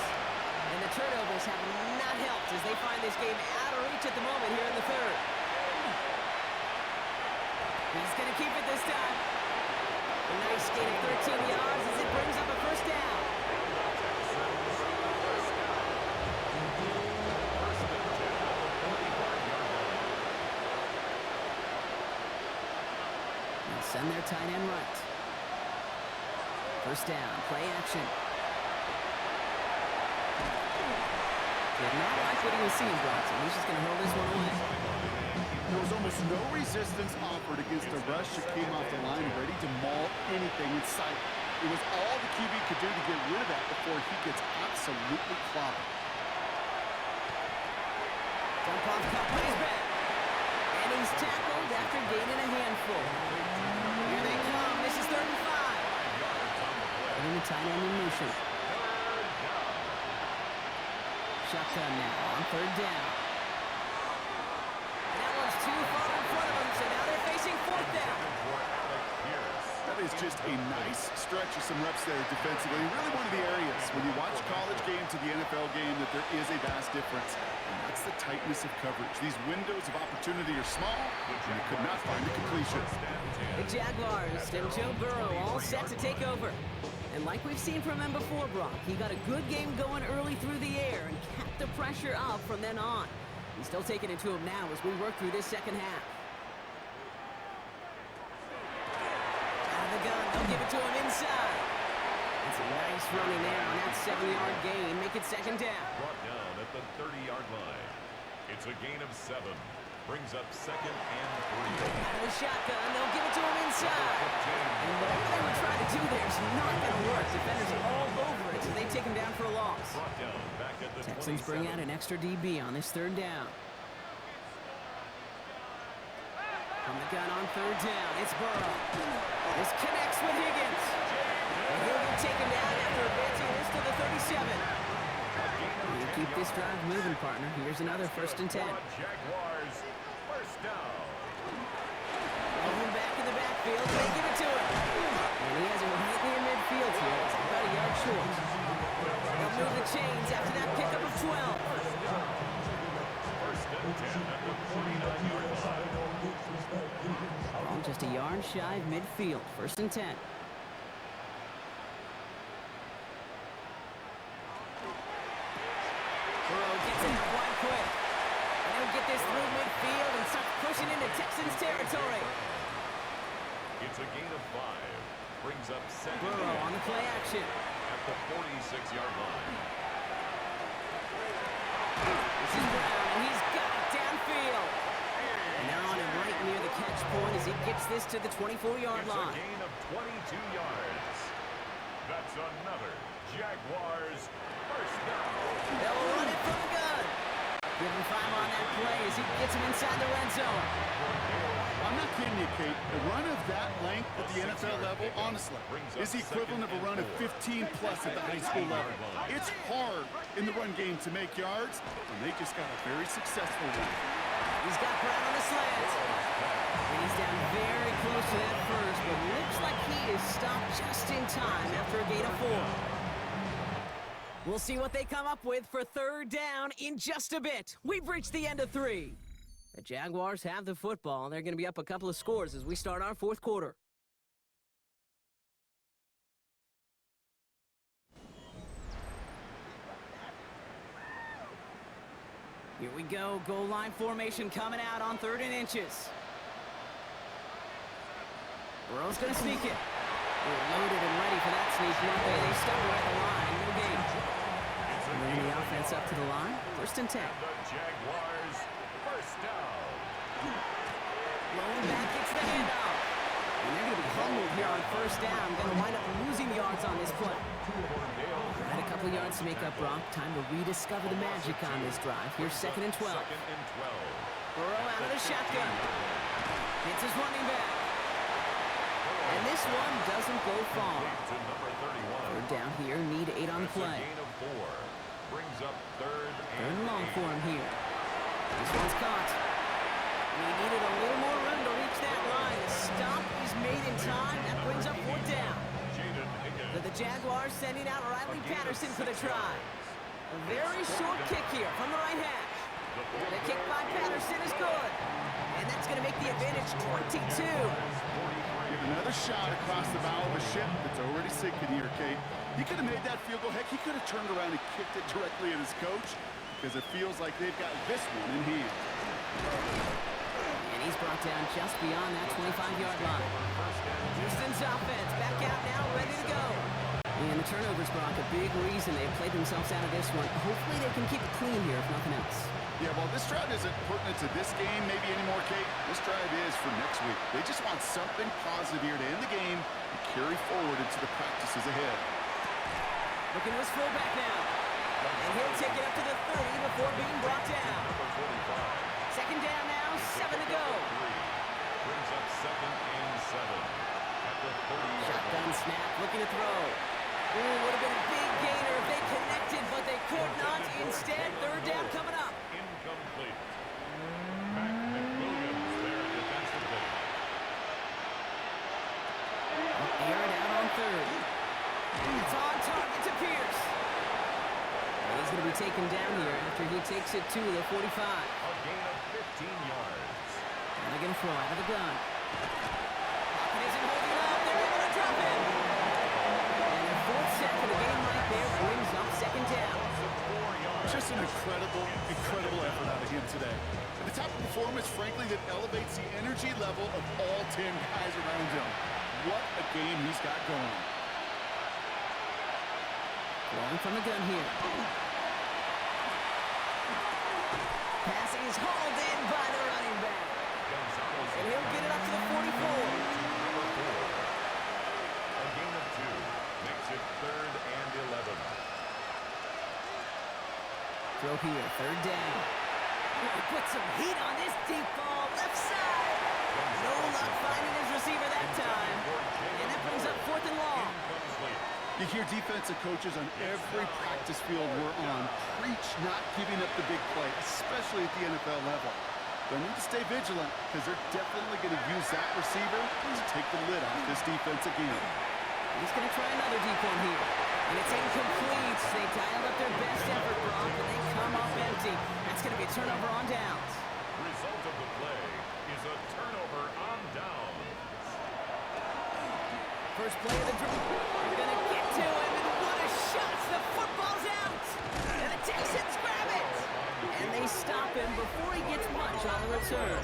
And the turnovers have not helped as they find this game out of reach at the moment here in the 3rd. He's going to keep it this time. A nice gain of 13 yards as it brings up a 1st down. They'll send their tight end right. 1st down, play action. Did not like what he was seeing, Bronson. He's just going to hurl this one away. There was almost no resistance offered against a rush that came off the line ready to maul anything in sight. It was all the QB could do to get rid of that before he gets absolutely clobbered. Dump off cut, but he's back. And he's tackled after gaining a handful. Here they come. This is 3rd and 5. Putting the tight end in motion. Shotgun now on 3rd down. And that one's too far in front of them, so now they're facing 4th down. That is just a nice stretch of some reps there defensively. Really one of the areas when you watch college game to the NFL game that there is a vast difference. And that's the tightness of coverage. These windows of opportunity are small, and they could not find a completion. The Jaguars and Joe Burrow all set to take over. And like we've seen from him before, Brock, he got a good game going early through the air and kept the pressure up from then on. He's still taking it to him now as we work through this second half. Out of the gun, they'll give it to him inside. That's a nice running there on that 7-yard gain. Make it second down. Brought down at the 30-yard line. It's a gain of 7. Brings up second and 3. Out of the shotgun, they'll give it to him inside. And whatever they were trying to do there is not going to work. Defenders are all over it as they take him down for a loss. Brought down back at the Texans 27. bring out an extra DB on this third down. From the gun on third down, it's Burrow. This connects with Higgins. And he'll get taken down after advancing this to the 37. You keep this drive moving, partner. Here's another 1st and 10. Jaguars, first down. Rolling back in the backfield, they give it to him. And he has it right near midfield here. It's about a yard short. They'll move the chains after that pickup of 12. First and 10 at the 49-yard line. Ball just a yard shy of midfield. 1st and 10. Burrow gets it quite quick. And he'll get this through midfield and start pushing into Texans territory. It's a gain of 5. Brings up second Burrow on the play action. at the 46-yard line. This is Brown, and he's got it downfield. And they're on him right near the catch point as he gets this to the 24-yard It's line. a gain of 22 yards. That's another Jaguars first down. They'll run it from the gun. Give him 5 on that play as he gets him inside the red zone. I'm not kidding you, Kate. A run of that length at the NFL level, honestly, is the equivalent of a run of 15-plus at the high school level. It's hard in the run game to make yards, and they just got a very successful one. He's got Brown on the slant. And he's down very close to that first, but looks like he is stopped just in time after a gain of 4. We'll see what they come up with for third down in just a bit. We've reached the end of 3. The Jaguars have the football. They're going to be up a couple of scores as we start our 4th quarter. Here we go. Goal line formation coming out on 3rd and inches. Burrow's going to sneak it. They're loaded and ready for that sneak. They stumble at the line. No gain. Moving the offense up to the line. 1st and 10. The Jaguars first down. Rolling back gets the handoff. And they're going to be humbled here on 1st down. Going to wind up losing yards on this play. Had a couple yards to make up, Brock. Time to rediscover the magic on this drive. Here's 2nd and 12. Second and 12. Burrow out of the shotgun. Hits his running back. And this one doesn't go far. To number 31. Third down here. Need 8 on the That's a play. gain of 4. Brings up third Third and and long 8. for him here. This one's caught. And he needed a little more room to reach that line. The stop is made in time. That brings up 4th down. Jaden Higgins. So the Jaguars sending out Riley Patterson for the try. A very short kick here from the right hash. The kick by Patterson is good. And that's going to make the advantage 22. Another shot across the bow of a ship that's already sinking here, Kate. He could have made that field goal. Heck, he could have turned around and kicked it directly at his coach because it feels like they've got this one in hand. And he's brought down just beyond that 25-yard line. Houston's offense back out now, ready to go. And the turnovers, Brock, a big reason they've played themselves out of this one. Hopefully they can keep it clean here, if nothing else. Yeah, well, this drive isn't pertinent to this game maybe anymore, Kate. This drive is for next week. They just want something positive here to end the game and carry forward into the practices ahead. Looking to his fullback now. And he'll take it up to the 30 before being brought down. Second down now, 7 to go. Brings up second and 7 at the 30-yard Shotgun snap, looking to throw. Ooh, would have been a big gainer if they connected, but they could not. Instead, third down coming up. Incomplete. Mack McWilliams there defensively. take him down here after he takes it to the 45. A gain of 15 yards. And they're going to throw out of the gun. Pocket isn't holding up. They're able to drop him. And their fourth sack of the game right there brings up second down. Just an incredible effort out of him today. And the type of performance, frankly, that elevates the energy level of all 10 guys around him. What a game he's got going. Throwing from the gun here. Passing is hauled in by the running back. And he'll get it up to the 44. Number 4. A gain of 2 makes it 3rd and 11. Throw here, third down. He put some heat on this deep ball, left side. No luck finding his receiver that time. And that brings up 4th and long. You hear defensive coaches on every practice field we're on preach not giving up the big play, especially at the NFL level. They need to stay vigilant because they're definitely going to use that receiver to take the lid off this defense again. He's going to try another deep one here. And it's incomplete. They dialed up their best effort, Brock, and they come up empty. That's going to be a turnover on downs. Result of the play is a turnover on downs. First play of the drive. They're going to get to him, and what a shot. The football's out. And the Texans grab it. And they stop him before he gets much on the return.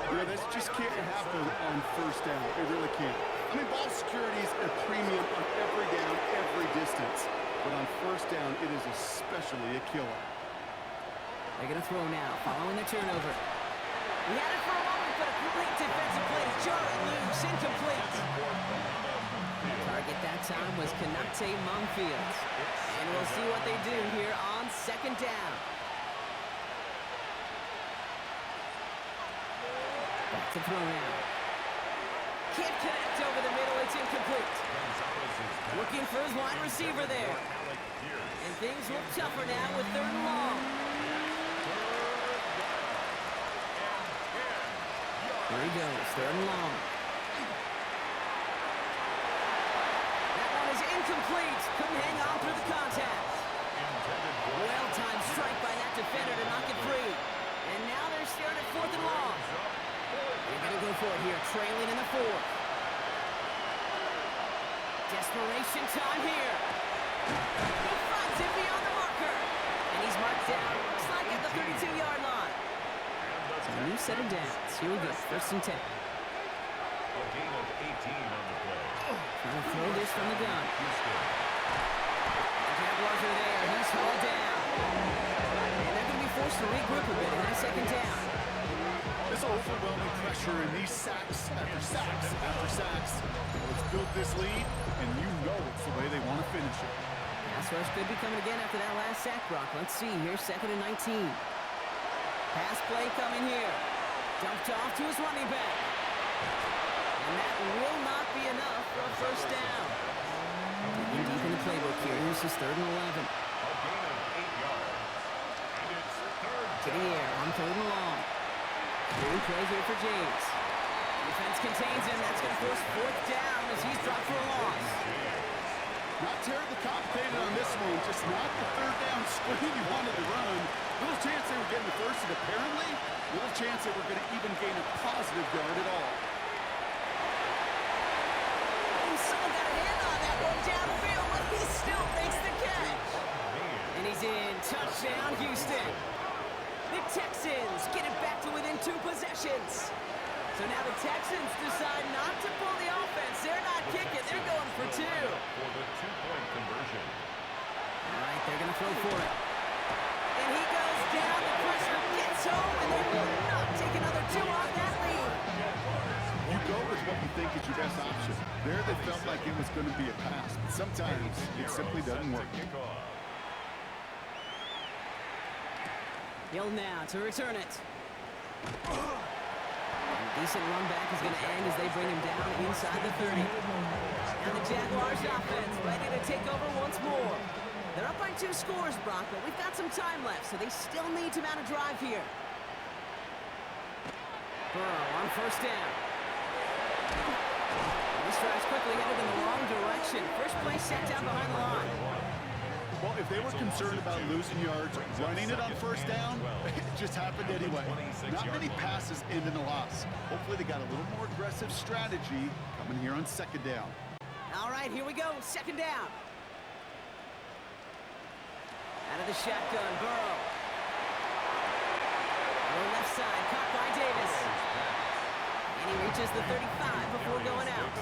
Yeah, this just can't happen on first down. It really can't. I mean, ball security is a premium on every down, every distance. But on first down, it is especially a killer. They're going to throw now, following the turnover. He had it for a moment, but a great defensive play to jar it loose, incomplete. Target that time was Kanate Mumfield. And we'll see what they do here on second down. Back to throw now. Can't connect over the middle, it's incomplete. Looking for his wide receiver there. And things look tougher now with 3rd and long. Here he goes, 3rd and long. That one is incomplete. Couldn't hang on through the contact. Well-timed strike by that defender to knock it free. And now they're staring at 4th and long. They're going to go for it here, trailing in the 4th. Desperation time here. He finds it beyond the marker. And he's marked down, looks like at the 32-yard line. So a new set of downs. Here we go, 1st and 10. A gain of 18 on the play. Trying to throw this from the gun. The Jaguars are there. He's hauled down. And they're going to be forced to regroup a bit in that 2nd down. This overwhelming pressure and these sacks after sacks after sacks. Well, it's built this lead, and you know it's the way they want to finish it. Pass rush could be coming again after that last sack, Brock. Let's see. Here's 2nd and 19. Pass play coming here. Dumped off to his running back. And that will not be enough for a 1st down. Digging deep in the playbook here. Here's his 3rd and 11. A gain of 8 yards. And it's 3rd To the air on 3rd and long. Good play here for James. Defense contains him. That's going to force 4th down as he's dropped for a loss. Not terribly complicated on this one, just not the 3rd down screen you wanted to run. Little chance they were getting the first, and apparently, little chance they were going to even gain a positive yard at all. Oh, someone got a hand on that one downfield, but he still makes the catch. And he's in. Touchdown, Houston. The Texans get it back to within 2 possessions. So now the Texans decide not to pull the offense. They're not kicking. They're going for 2. for the 2-point conversion. All right, they're going to throw for it. And he goes down. The pressure gets home, and they will not take another 2 off that lead. You go with what you think is your best option. There they felt like it was going to be a pass, but sometimes it simply doesn't work. Hill now to return it. Decent run back is going to end as they bring him down inside the 30. Now the Jaguars offense ready to take over once more. They're up by 2 scores, Brock, but we've got some time left, so they still need to mount a drive here. Burrow on 1st down. This drive's quickly headed in the wrong direction. First play set down behind the line. Well, if they were concerned about losing yards, running it on first down, it just happened anyway. Not many passes end in a loss. Hopefully they got a little more aggressive strategy coming here on second down. All right, here we go. Second down. Out of the shotgun, Burrow. Burrow left side, caught by Davis. And he reaches the 35 before going out.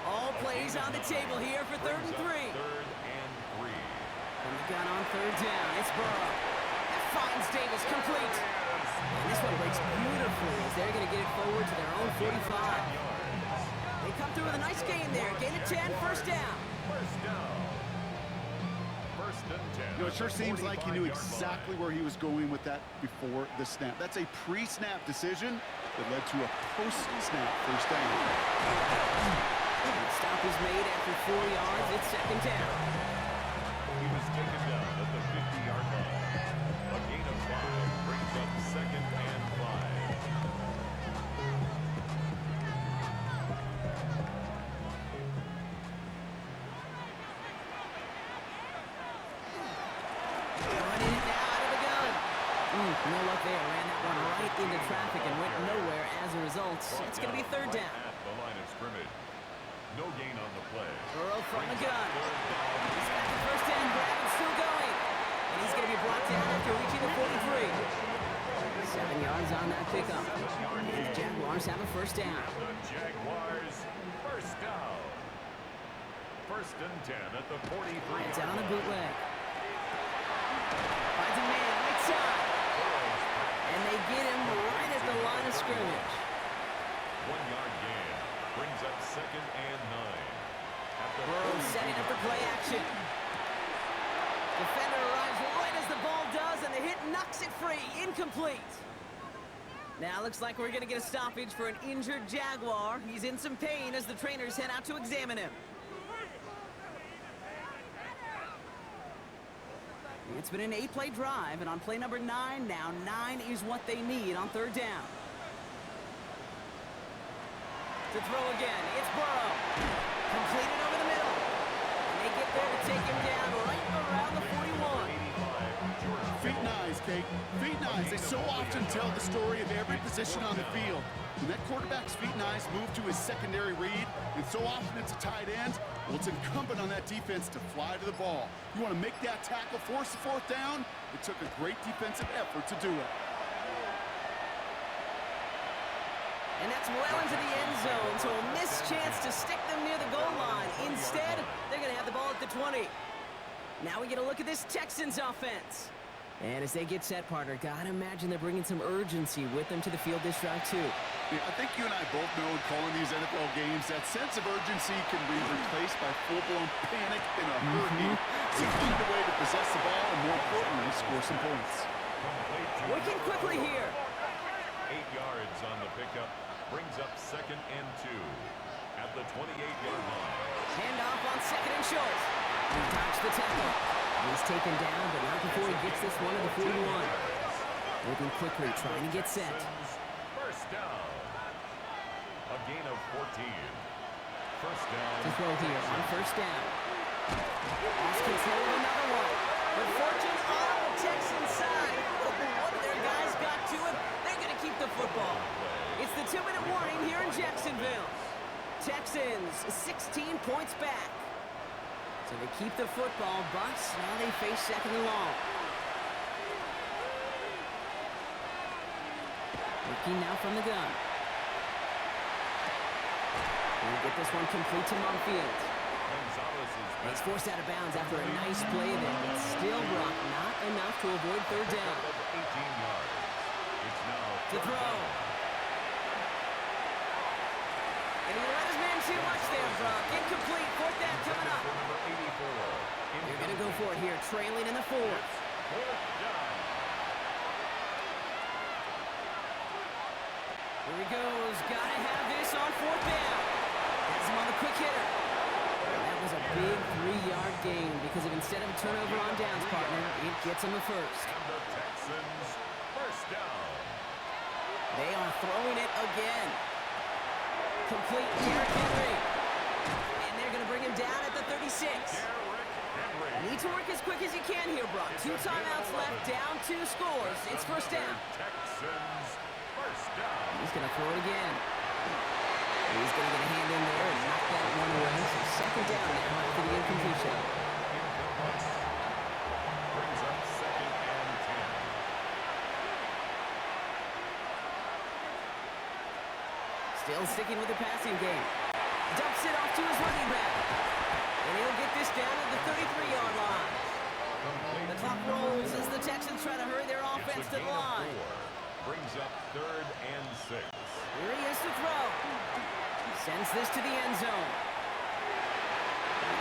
All plays on the table here for 3rd and 3. From the gun on 3rd down, it's Burrow. That finds Davis complete. And this one breaks beautifully as they're going to get it forward to their own 45. They come through with a nice gain there. Gain of 10, first down. You know, it sure seems like he knew exactly where he was going with that before the snap. That's a pre-snap decision that led to a post-snap first down. The stop is made after 4 yards. It's second down. He was taken down at the 50-yard line. A gain of 5 brings up 2nd and 5. Running it now out of the gun. No luck there. Ran that one right into traffic and went nowhere as a result. It's going to be 3rd down. At the line of scrimmage. No gain on the play. Burrow from the gun. He's got the first down grab and still going. And he's going to be brought down after reaching the 43. 7 yards on that pickup. The Jaguars have a first down. The Jaguars first down. 1st and 10 at the 43. It's out on the bootleg. Finds a man right side. And they get him right at the line of scrimmage. 1-yard gain brings up 2nd and 9. At the Burrow setting up the play action. Defender arrives right as the ball does, and the hit knocks it free. Incomplete. Now looks like we're going to get a stoppage for an injured Jaguar. He's in some pain as the trainers head out to examine him. It's been an 8-play drive, and on play number 9, now 9 is what they need on 3rd down. To throw again, it's Burrow. Completed over the middle. And they get there to take him down right around the 41. Feet and eyes, Kate. Feet and eyes. They so often tell the story of every position on the field. When that quarterback's feet and eyes move to his secondary read, and so often it's a tight end, well, it's incumbent on that defense to fly to the ball. You want to make that tackle, force the 4th down? It took a great defensive effort to do it. And that's well into the end zone, so a missed chance to stick them near the goal line. Instead, they're going to have the ball at the 20. Now we get a look at this Texans offense. And as they get set, partner, gotta imagine they're bringing some urgency with them to the field this drive, too. Yeah, I think you and I both know in calling these NFL games, that sense of urgency can be replaced by full-blown panic in a hurry. So find a way to possess the ball and, more importantly, score some points. Working quickly here. 8 yards on the pickup brings up 2nd and 2 at the 28-yard line. Handoff on 2nd and short. He dodged the tackle. He's taken down, but not before he gets this one to the 41. Moving quickly, trying to get set. First down. A gain of 14. First down. To throw here on 1st down. Lost control of another one. But fortune on the Texans side. One of their guys got to it. They're going to keep the football. It's the 2-minute warning here in Jacksonville. Texans 16 points back. So they keep the football, but now they face 2nd and long. Looking now from the gun. We'll get this one complete to Monfield. He's forced out of bounds after a nice play there, but still Brock not enough to avoid 3rd down. 18 yards. It's now To throw. And he let his man too much there, Brock. Incomplete. 4th down coming up. number 84. They're going to go for it here, trailing in the 4th. 4th down. Here he goes. Got to have this on 4th down. Has him on the quick hitter. That was a big 3-yard gain because instead of a turnover on downs, partner, it gets him the first. And the Texans first down. They are throwing it again. Complete Derrick Henry. And they're going to bring him down at the 36. Derrick Need to work as quick as you can here, Brock. 2 timeouts left, down 2 scores. It's first down. Texans, first down. He's going to throw it again. He's going to get a hand in there and knock that one away. So second down now after the incompletion. Brings up second and 10. Still sticking with the passing game. Dumps it off to his running back. And he'll get this down at the 33-yard line. The clock rolls as the Texans try to hurry their offense to the line. Brings up third and 6. Here he is to throw. Sends this to the end zone.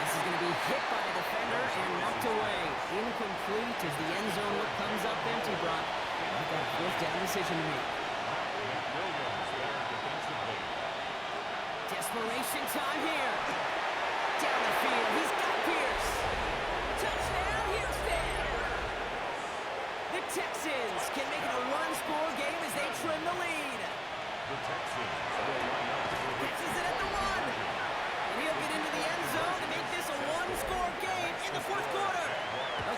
This is going to be hit by a defender and knocked away. Incomplete as the end zone look comes up empty, Brock. I've got a fourth down decision to make. Williams there defensively. Desperation time here. Down the field. He's got Pierce. Touchdown, Houston. The Texans can make it a one-score game as they trim the lead. The Texans will line up for Catches it at the 1. And he'll get into the end zone to make this a one-score game in the fourth quarter.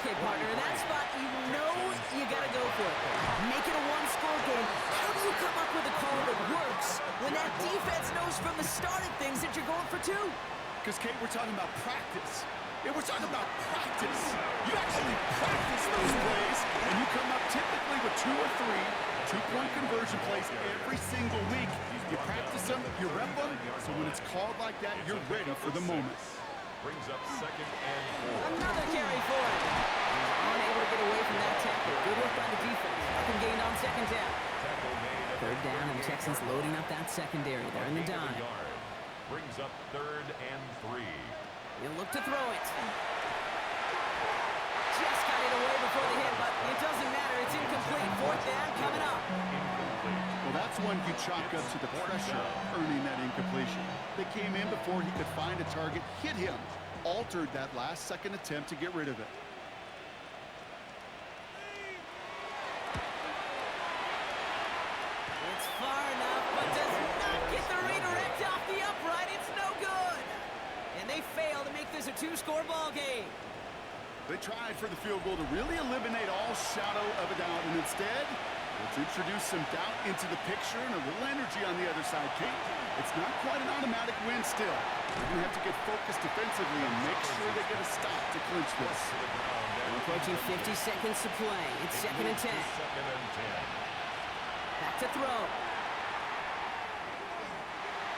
Okay, partner, in that spot, you know you got to go for it. Make it a one-score game. How do you come up with a call that works when that defense knows from the start of things that you're going for 2? Because, Kate, we're talking about practice. Yeah, we're talking about practice. You actually practice those plays, and you come up typically with 2 or 3 two-point conversion plays every single week. You practice them, you rep them, so when it's called like that, you're ready for the moment. brings up second and 4. Another carry for him. He's unable to get away from that tackle. Good work by the defense. Nothing gained on second down. Tackle made at Third the down, and 38. Texans loading up that secondary. They're in the dime. Yard. Brings up third and 3. He'll look to throw it. Just got it away before the hit, but it doesn't matter. It's incomplete. Fourth down coming up. Well, that's one you chalk up to the pressure earning that incompletion. They came in before he could find a target, hit him, altered that last-second attempt to get rid of it. It's far enough, but does not get the redirect off the upright. It's no good. And they fail to make this a two-score ball game. They tried for the field goal to really eliminate all shadow of a doubt, and instead, let's introduce some doubt into the picture and a little energy on the other side, Kate. It's not quite an automatic win still. They're going to have to get focused defensively and make sure they get a stop to clinch this. We're approaching 50 seconds to play. It's second and 10. Second and 10. Back to throw.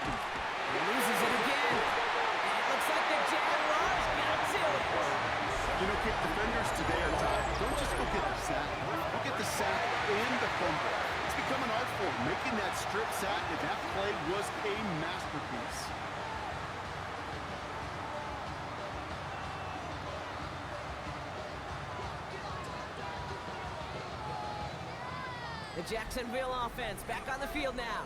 He loses it again. And it looks like the Jaguars got to it. You know, Kate, defenders today are taught, don't just go get the sack. Go get the sack and the fumble. It's become an art form. Making that strip sack and that play was a masterpiece. The Jacksonville offense back on the field now.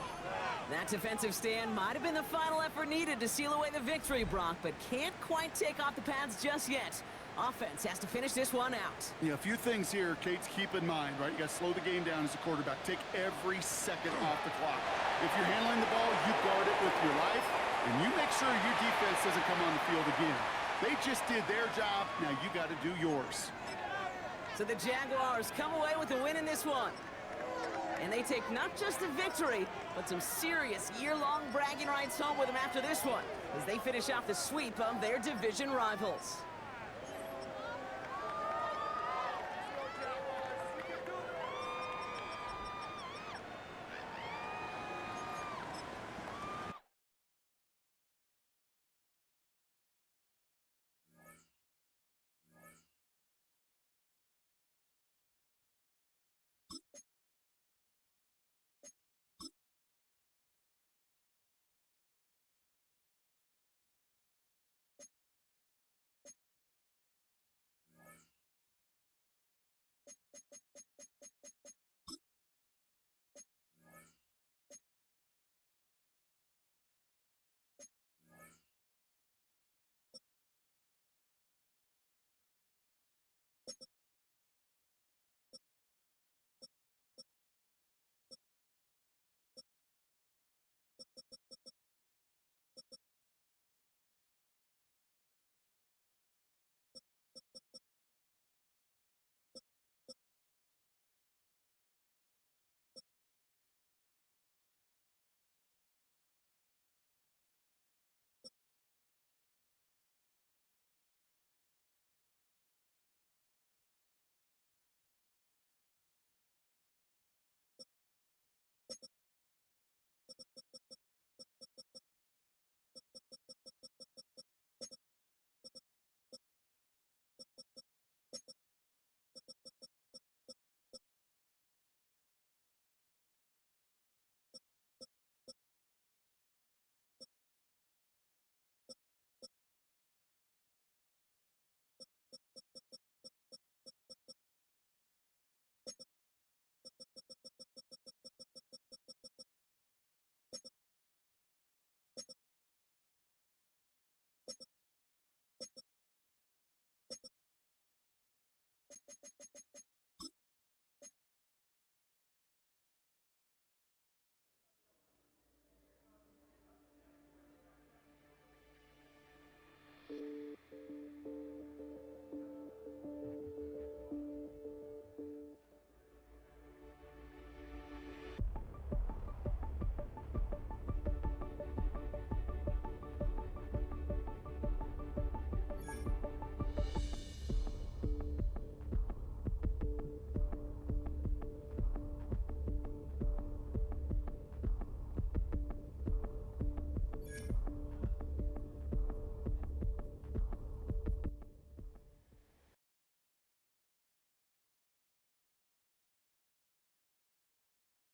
That defensive stand might have been the final effort needed to seal away the victory, Brock, but can't quite take off the pads just yet. Offense has to finish this one out. Yeah, a few things here, Kate, to keep in mind, right? You got to slow the game down as a quarterback. Take every second off the clock. If you're handling the ball, you guard it with your life, and you make sure your defense doesn't come on the field again. They just did their job. Now you got to do yours. So the Jaguars come away with a win in this one. And they take not just a victory, but some serious year-long bragging rights home with them after this one, as they finish off the sweep of their division rivals.